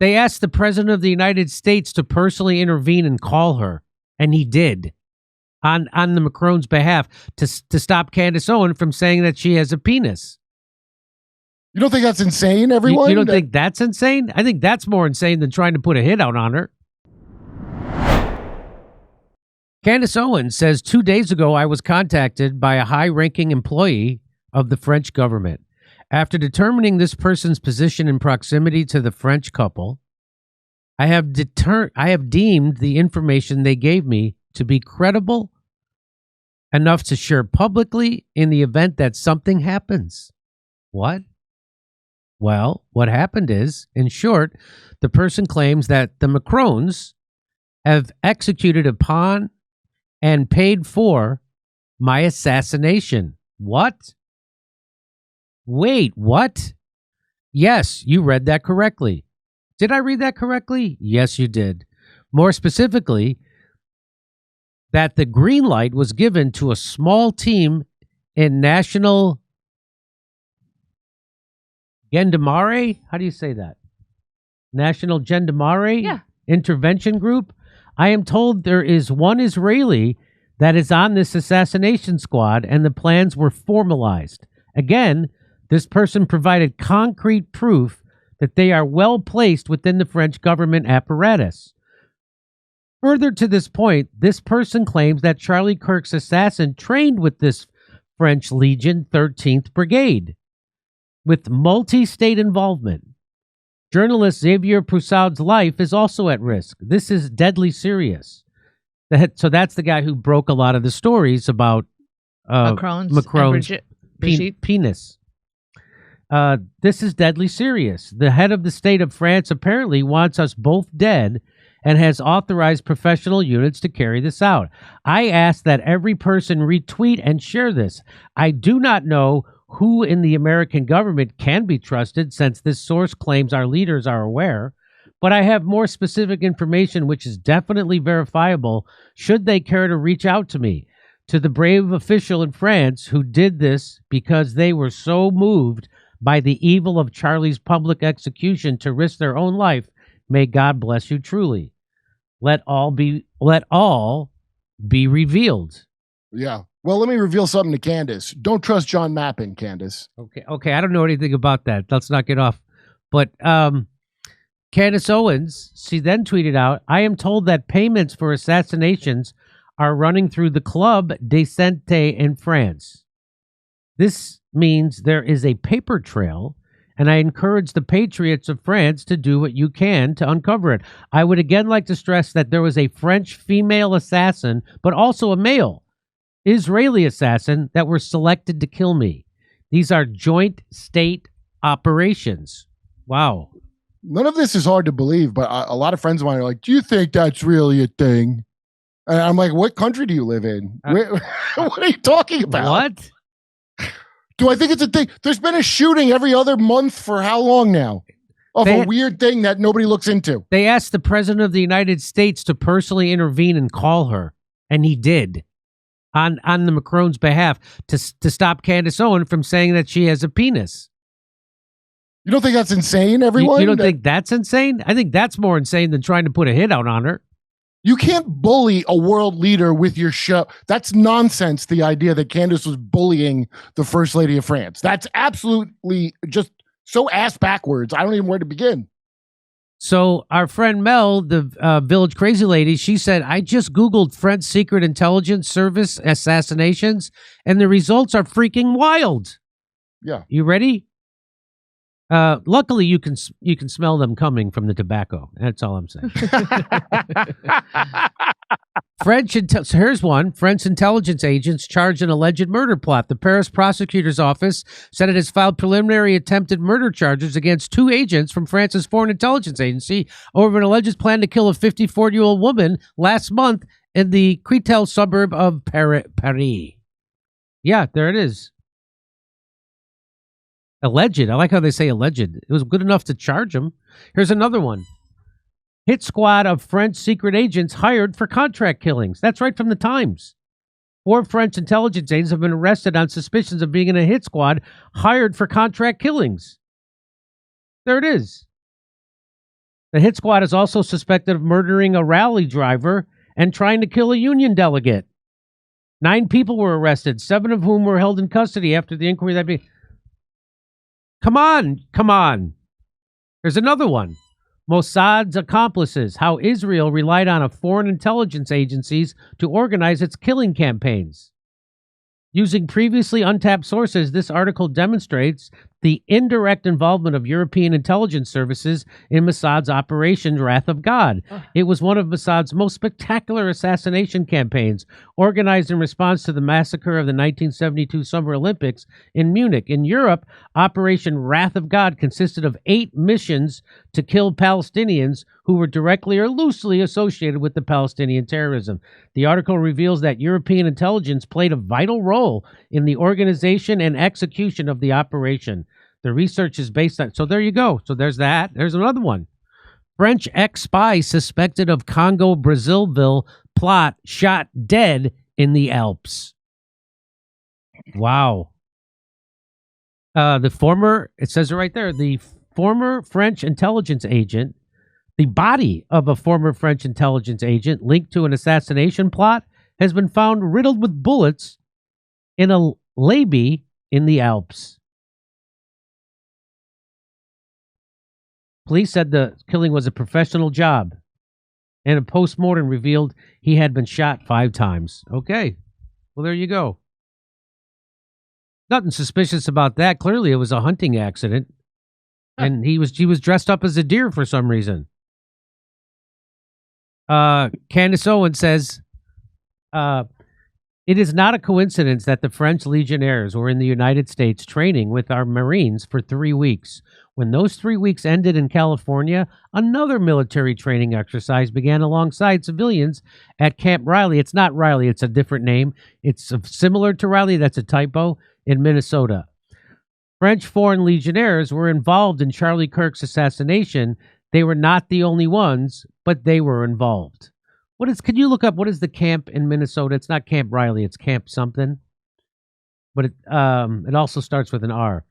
They asked the President of the United States to personally intervene and call her, and he did on the Macron's behalf to stop Candace Owens from saying that she has a penis. You don't think that's insane, everyone? You don't think that's insane? I think that's more insane than trying to put a hit out on her. Candace Owens says 2 days ago I was contacted by a high-ranking employee of the French government. After determining this person's position in proximity to the French couple, I have deemed the information they gave me to be credible enough to share publicly in the event that something happens. What? Well, what happened is, in short, the person claims that the Macrons have executed upon and paid for my assassination. What? Wait, what? Yes, you read that correctly. Did I read that correctly? Yes, you did. More specifically, that the green light was given to a small team in National Gendarmerie? How do you say that? National Gendarmerie Intervention Group? I am told there is one Israeli that is on this assassination squad, and the plans were formalized. Again, this person provided concrete proof that they are well placed within the French government apparatus. Further to this point, this person claims that Charlie Kirk's assassin trained with this French Legion 13th Brigade with multi-state involvement. Journalist Xavier Poussard's life is also at risk. This is deadly serious. So that's the guy who broke a lot of the stories about Macron's penis. This is deadly serious. The head of the state of France apparently wants us both dead and has authorized professional units to carry this out. I ask that every person retweet and share this. I do not know who in the American government can be trusted, since this source claims our leaders are aware, but I have more specific information which is definitely verifiable should they care to reach out to me. To the brave official in France who did this because they were so moved by the evil of Charlie's public execution to risk their own life, may God bless you truly. Let all be revealed. Yeah. Well, let me reveal something to Candace. Don't trust John Mappin, Candace. Okay. I don't know anything about that. Let's not get off. But Candace Owens, she then tweeted out, I am told that payments for assassinations are running through the Club des Santé in France. This means there is a paper trail, and I encourage the patriots of France to do what you can to uncover it. I would again like to stress that there was a French female assassin, but also a male Israeli assassin that were selected to kill me. These are joint state operations. Wow. None of this is hard to believe, but a lot of friends of mine are like, do you think that's really a thing? And I'm like, what country do you live in? What are you talking about? What? Do I think it's a thing? There's been a shooting every other month for how long now? Of a weird thing that nobody looks into. They asked the President of the United States to personally intervene and call her, and he did on the Macron's behalf to stop Candace Owens from saying that she has a penis. You don't think that's insane, everyone? You don't think that's insane? I think that's more insane than trying to put a hit out on her. You can't bully a world leader with your show. That's nonsense, the idea that Candace was bullying the First Lady of France. That's absolutely just so ass backwards. I don't even know where to begin. So our friend Mel, the Village Crazy Lady, she said, I just Googled French Secret Intelligence Service assassinations, and the results are freaking wild. Yeah. You ready? Luckily, you can smell them coming from the tobacco. That's all I'm saying. So here's one. French intelligence agents charged an alleged murder plot. The Paris prosecutor's office said it has filed preliminary attempted murder charges against 2 agents from France's foreign intelligence agency over an alleged plan to kill a 54-year-old woman last month in the Créteil suburb of Paris. Yeah, there it is. Alleged. I like how they say alleged. It was good enough to charge him. Here's another one. Hit squad of French secret agents hired for contract killings. That's right from the Times. 4 French intelligence agents have been arrested on suspicions of being in a hit squad hired for contract killings. There it is. The hit squad is also suspected of murdering a rally driver and trying to kill a union delegate. 9 people were arrested, 7 of whom were held in custody after the inquiry. Come on. There's another one. Mossad's accomplices, how Israel relied on foreign intelligence agencies to organize its killing campaigns. Using previously untapped sources, this article demonstrates the indirect involvement of European intelligence services in Mossad's Operation Wrath of God. It was one of Mossad's most spectacular assassination campaigns, organized in response to the massacre of the 1972 Summer Olympics in Munich. In Europe, Operation Wrath of God consisted of 8 missions to kill Palestinians who were directly or loosely associated with the Palestinian terrorism. The article reveals that European intelligence played a vital role in the organization and execution of the operation. The research is based on... So there you go. So there's that. There's another one. French ex-spy suspected of Congo-Brazzaville plot shot dead in the Alps. Wow. It says it right there, the former French intelligence agent, the body of a former French intelligence agent linked to an assassination plot has been found riddled with bullets in a levee in the Alps. Police said the killing was a professional job, and a post-mortem revealed he had been shot 5 times. Okay, well, there you go. Nothing suspicious about that. Clearly, it was a hunting accident, and he was dressed up as a deer for some reason. Candace Owens says, it is not a coincidence that the French legionnaires were in the United States training with our Marines for 3 weeks. When those 3 weeks ended in California, another military training exercise began alongside civilians at Camp Riley. It's not Riley, it's a different name. It's similar to Riley, that's a typo, in Minnesota. French foreign legionnaires were involved in Charlie Kirk's assassination. They were not the only ones, but they were involved. Could you look up, what is the camp in Minnesota? It's not Camp Riley, it's Camp something. But it also starts with an R.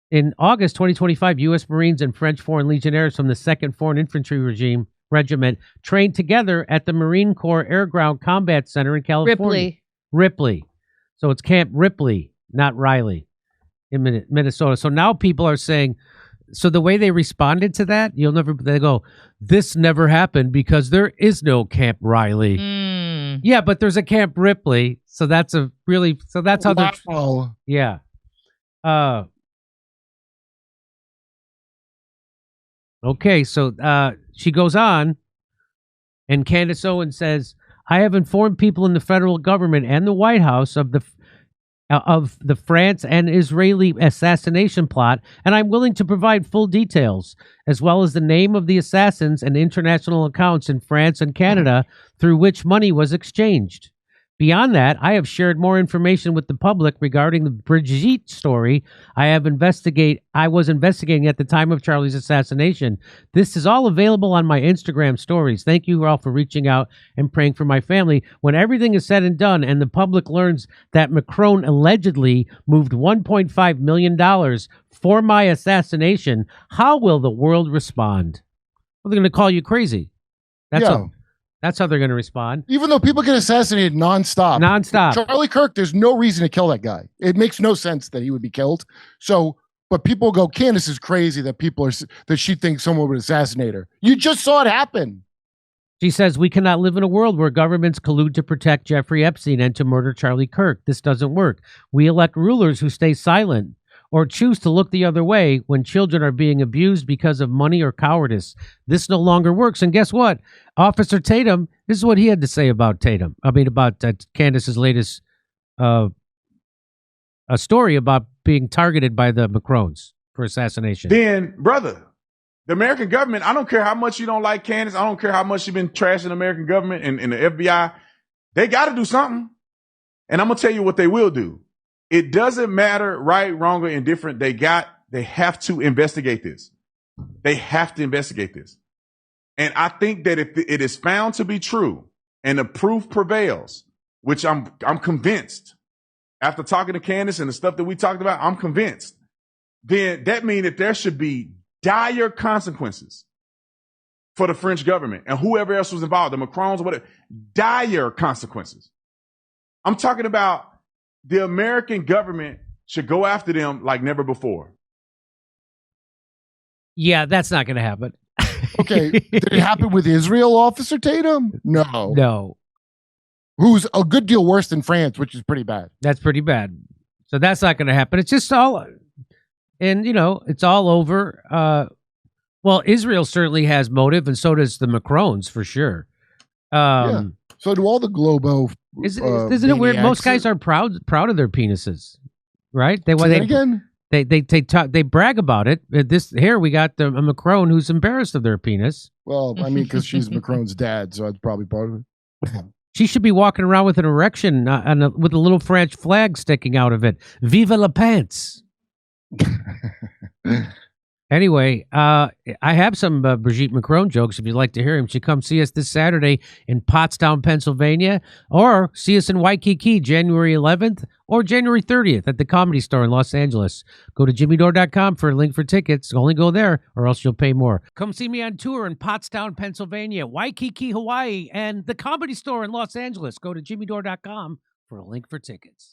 In August 2025, U.S. Marines and French foreign legionnaires from the 2nd Foreign Infantry Regiment trained together at the Marine Corps Air Ground Combat Center in California. Ripley. So it's Camp Ripley, not Riley, in Minnesota. So now people are saying, so the way they responded to that, they go, this never happened because there is no Camp Riley. Yeah, but there's a Camp Ripley. So that's how they're... Yeah. Okay, so she goes on, and Candace Owens says, I have informed people in the federal government and the White House of the France and Israeli assassination plot, and I'm willing to provide full details, as well as the name of the assassins and international accounts in France and Canada through which money was exchanged. Beyond that, I have shared more information with the public regarding the Brigitte story I was investigating at the time of Charlie's assassination. This is all available on my Instagram stories. Thank you all for reaching out and praying for my family. When everything is said and done and the public learns that Macron allegedly moved $1.5 million for my assassination, how will the world respond? Well, they're going to call you crazy. That's how they're going to respond. Even though people get assassinated nonstop. Charlie Kirk, there's no reason to kill that guy. It makes no sense that he would be killed. So, but people go, Candace is crazy that she thinks someone would assassinate her. You just saw it happen. She says, we cannot live in a world where governments collude to protect Jeffrey Epstein and to murder Charlie Kirk. This doesn't work. We elect rulers who stay silent or choose to look the other way when children are being abused because of money or cowardice. This no longer works. And guess what? Officer Tatum, this is what he had to say about Candace's latest a story about being targeted by the Macrons for assassination. Then, brother, the American government, I don't care how much you don't like Candace. I don't care how much you've been trashing the American government and the FBI. They got to do something. And I'm going to tell you what they will do. It doesn't matter right, wrong, or indifferent. They have to investigate this. They have to investigate this. And I think that if it is found to be true and the proof prevails, which I'm convinced after talking to Candace and the stuff that we talked about, I'm convinced, then that means that there should be dire consequences for the French government and whoever else was involved, the Macrons, whatever, dire consequences. I'm talking about the American government should go after them like never before. Yeah, that's not going to happen. Okay, did it happen with Israel, Officer Tatum? No. No. Who's a good deal worse than France, which is pretty bad. That's pretty bad. So that's not going to happen. It's just all, and it's all over. Well, Israel certainly has motive, and so does the Macrons for sure. Yeah. So do all the Globo. Isn't it weird? Most guys are proud of their penises, right? They brag about it. Here we got a Macron who's embarrassed of their penis. Well, I mean, because she's Macron's dad, so that's probably part of it. She should be walking around with an erection with a little French flag sticking out of it. Vive la pants. Anyway, I have some Brigitte Macron jokes if you'd like to hear him. She come see us this Saturday in Pottstown, Pennsylvania, or see us in Waikiki January 11th or January 30th at the Comedy Store in Los Angeles. Go to jimmydore.com for a link for tickets. Only go there or else you'll pay more. Come see me on tour in Pottstown, Pennsylvania, Waikiki, Hawaii, and the Comedy Store in Los Angeles. Go to jimmydore.com for a link for tickets.